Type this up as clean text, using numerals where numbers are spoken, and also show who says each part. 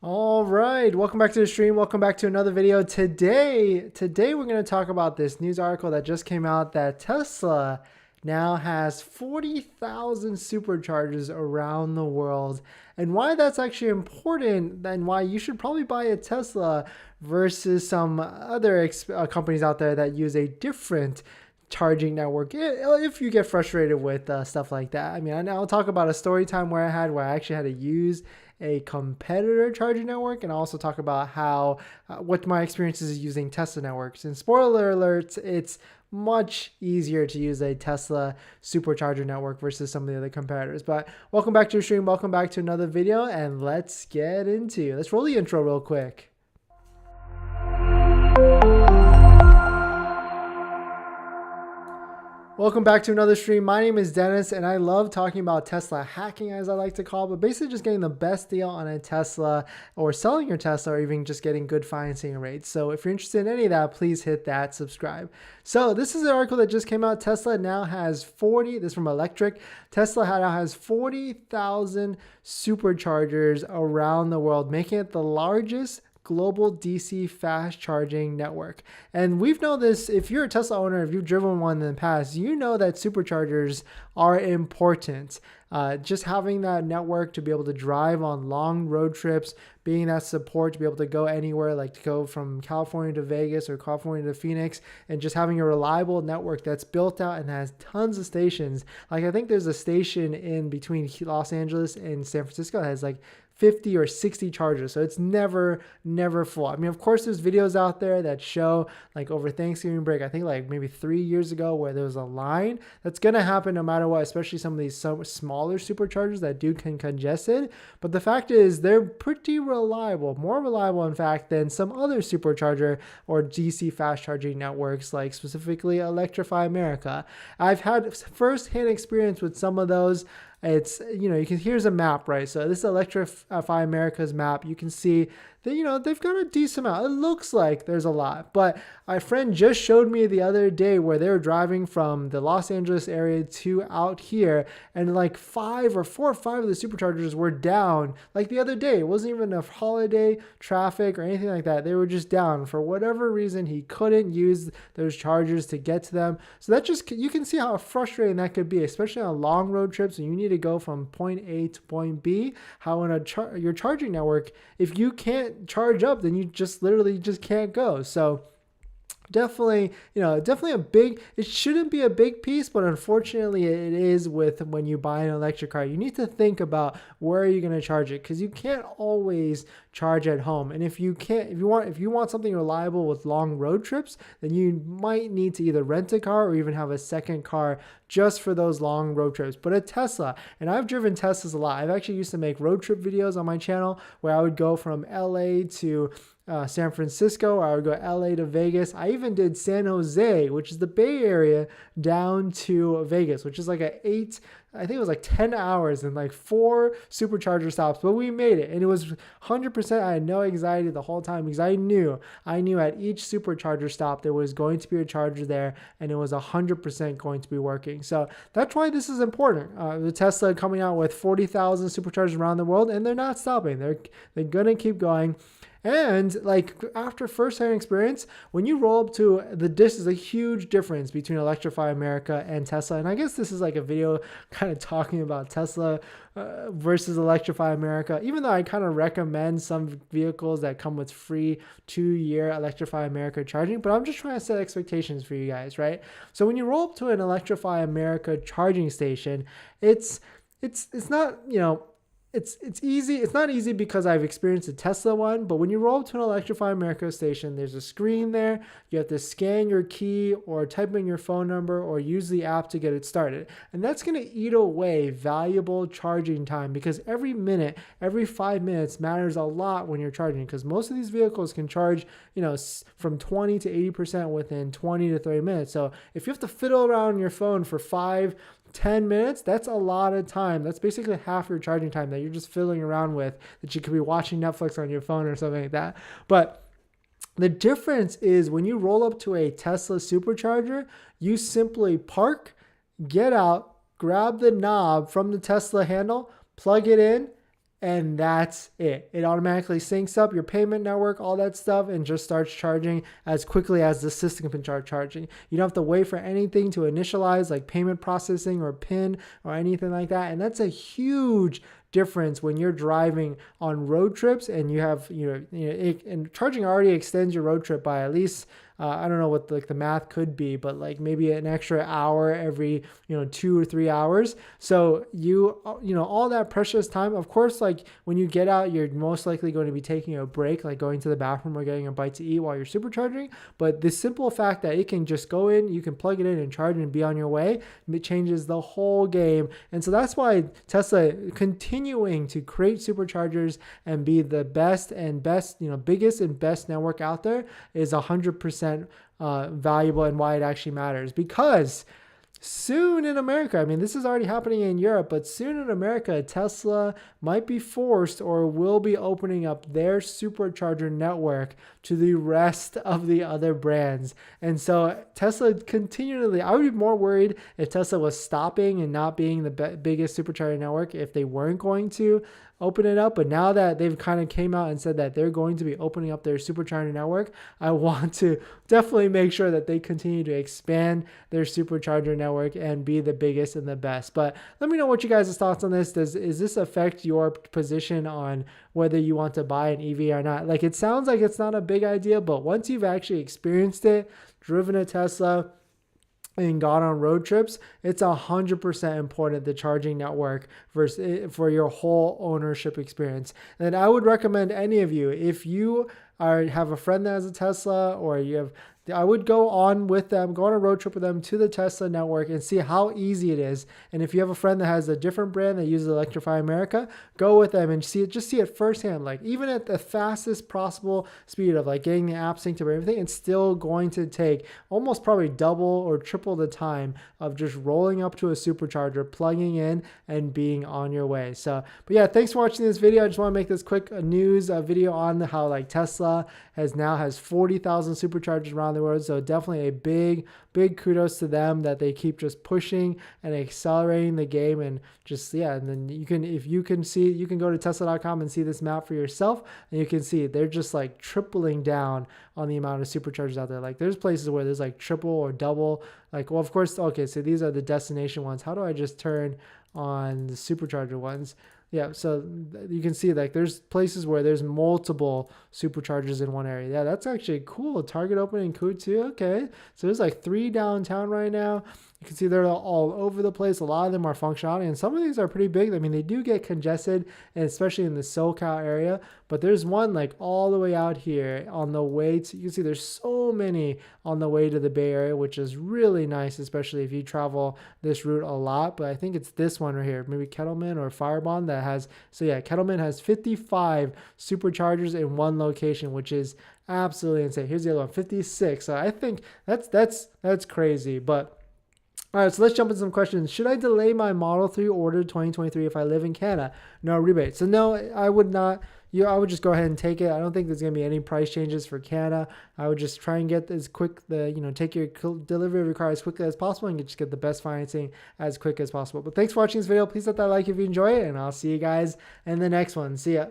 Speaker 1: All right, welcome back to the stream. Welcome back to another video. Today we're going to talk about this news article that just came out that Tesla now has 40,000 superchargers around the world, and why that's actually important and why you should probably buy a Tesla versus some other companies out there that use a different charging network if you get frustrated with stuff like that. I mean, I'll talk about a story time where I actually had to use a competitor charging network, and I'll also talk about how what my experiences is using Tesla networks. And spoiler alert, it's much easier to use a Tesla supercharger network versus some of the other competitors. But welcome back to the stream, welcome back to another video, and let's roll the intro real quick. Welcome back to another stream. My name is Dennis, and I love talking about Tesla hacking, as I like to call it, but basically just getting the best deal on a Tesla or selling your Tesla or even just getting good financing rates. So if you're interested in any of that, please hit that subscribe. So this is an article that just came out. Tesla now has this is from Electric. Tesla now has 40,000 superchargers around the world, making it the largest global DC fast charging network. And we've known this, if you're a Tesla owner, if you've driven one in the past, you know that superchargers are important. Just having that network to be able to drive on long road trips, being that support to be able to go anywhere, like to go from California to Vegas or California to Phoenix, and just having a reliable network that's built out and has tons of stations. Like I think there's a station in between Los Angeles and San Francisco that has like 50 or 60 chargers, so it's never full. I mean, of course there's videos out there that show like over Thanksgiving break, I think like maybe 3 years ago, where there was a line. That's gonna happen no matter what, especially some of these smaller superchargers that do congested. But the fact is they're pretty reliable, more reliable in fact than some other supercharger or DC fast charging networks, like specifically Electrify America. I've had first-hand experience with some of those. It's, here's a map, right? So this is Electrify America's map. You can see that, they've got a decent amount. It looks like there's a lot, but my friend just showed me the other day where they were driving from the Los Angeles area to out here, and like 4 or 5 of the superchargers were down like the other day. It wasn't even a holiday traffic or anything like that. They were just down for whatever reason. He couldn't use those chargers to get to them. So that you can see how frustrating that could be, especially on long road trips and you need to go from point A to point B. How in your charging network, if you can't charge up, then you just literally just can't go. So definitely it shouldn't be a big piece, but unfortunately it is when you buy an electric car. You need to think about where are you going to charge it, because you can't always charge at home. And if you want something reliable with long road trips, then you might need to either rent a car or even have a second car just for those long road trips. But a Tesla, and I've driven Teslas a lot. I've actually used to make road trip videos on my channel where I would go from LA to San Francisco, or I would go LA to Vegas. I even did San Jose, which is the Bay Area, down to Vegas, which is like I think it was like 10 hours and like 4 supercharger stops, but we made it, and it was 100%. I had no anxiety the whole time because I knew at each supercharger stop there was going to be a charger there, and it was 100% going to be working. So that's why this is important. The Tesla coming out with 40,000 superchargers around the world, and they're not stopping. They're gonna keep going. And like after first-hand experience, when you roll up to this is a huge difference between Electrify America and Tesla. And I guess this is like a video kind of talking about Tesla versus Electrify America, even though I kind of recommend some vehicles that come with free 2-year Electrify America charging. But I'm just trying to set expectations for you guys, right? So when you roll up to an Electrify America charging station, it's not, it's easy. It's not easy because I've experienced a Tesla one, but when you roll up to an Electrify America station, there's a screen there. You have to scan your key or type in your phone number or use the app to get it started. And that's going to eat away valuable charging time, because every 5 minutes matters a lot when you're charging, because most of these vehicles can charge, from 20 to 80% within 20 to 30 minutes. So if you have to fiddle around your phone for 10 minutes, that's a lot of time. That's basically half your charging time that you're just fiddling around with, that you could be watching Netflix on your phone or something like that. But the difference is when you roll up to a Tesla supercharger, you simply park, get out, grab the knob from the Tesla handle, plug it in, and that's it. It automatically syncs up your payment network, all that stuff, and just starts charging as quickly as the system can start charging. You don't have to wait for anything to initialize, like payment processing or PIN or anything like that. And that's a huge difference when you're driving on road trips and you have, and charging already extends your road trip by at least, I don't know what the math could be, but like maybe an extra hour every, 2 or 3 hours. So all that precious time, of course, like when you get out, you're most likely going to be taking a break, like going to the bathroom or getting a bite to eat while you're supercharging. But the simple fact that it can just go in, you can plug it in and charge and be on your way, it changes the whole game. And so that's why Tesla continuing to create superchargers and be the best, biggest and best network out there is 100% valuable, and why it actually matters. Because soon in America, I mean, this is already happening in Europe, but soon in America, Tesla might be forced or will be opening up their supercharger network to the rest of the other brands. And so Tesla continually, I would be more worried if Tesla was stopping and not being the biggest supercharger network if they weren't going to open it up. But now that they've kind of came out and said that they're going to be opening up their supercharger network, I want to definitely make sure that they continue to expand their supercharger network and be the biggest and the best. But let me know what you guys' thoughts on this. Is this affect your position on whether you want to buy an EV or not? Like, it sounds like it's not a big idea, but once you've actually experienced it, driven a Tesla, and gone on road trips, it's 100% important, the charging network for your whole ownership experience. And I would recommend any of you, if you have a friend that has a Tesla, or I would go on with them, go on a road trip with them to the Tesla network and see how easy it is. And if you have a friend that has a different brand that uses Electrify America, go with them and just see it firsthand. Like, even at the fastest possible speed of like getting the app synced to everything, it's still going to take almost probably double or triple the time of just rolling up to a supercharger, plugging in, and being on your way. So, but yeah, thanks for watching this video. I just want to make this quick news video on how like Tesla has 40,000 superchargers around the world. So definitely a big kudos to them that they keep just pushing and accelerating the game. And just, and then you can go to tesla.com and see this map for yourself, and you can see they're just like tripling down on the amount of superchargers out there. Like, there's places where there's like triple or double. Like, well, of course, okay, so these are the destination ones. How do I just turn on the supercharger ones? Yeah, so you can see like there's places where there's multiple superchargers in one area. Yeah, that's actually cool. Target opening cool too. Okay, so there's like 3 downtown right now. You can see they're all over the place. A lot of them are functionality, and some of these are pretty big. I mean, they do get congested, and especially in the SoCal area. But there's one like all the way out here on the way to, you can see there's so many on the way to the Bay Area, which is really nice, especially if you travel this route a lot. But I think it's this one right here, maybe Kettleman or Firebond that has, so yeah, Kettleman has 55 superchargers in one location, which is absolutely insane. Here's the other one, 56. So I think that's crazy. But all right, so let's jump into some questions. Should I delay my Model 3 order 2023 if I live in Canada? No rebate. So no, I would not. I would just go ahead and take it. I don't think there's going to be any price changes for Canada. I would just try and get as quick, take your delivery of your car as quickly as possible and just get the best financing as quick as possible. But thanks for watching this video. Please hit that like if you enjoy it, and I'll see you guys in the next one. See ya.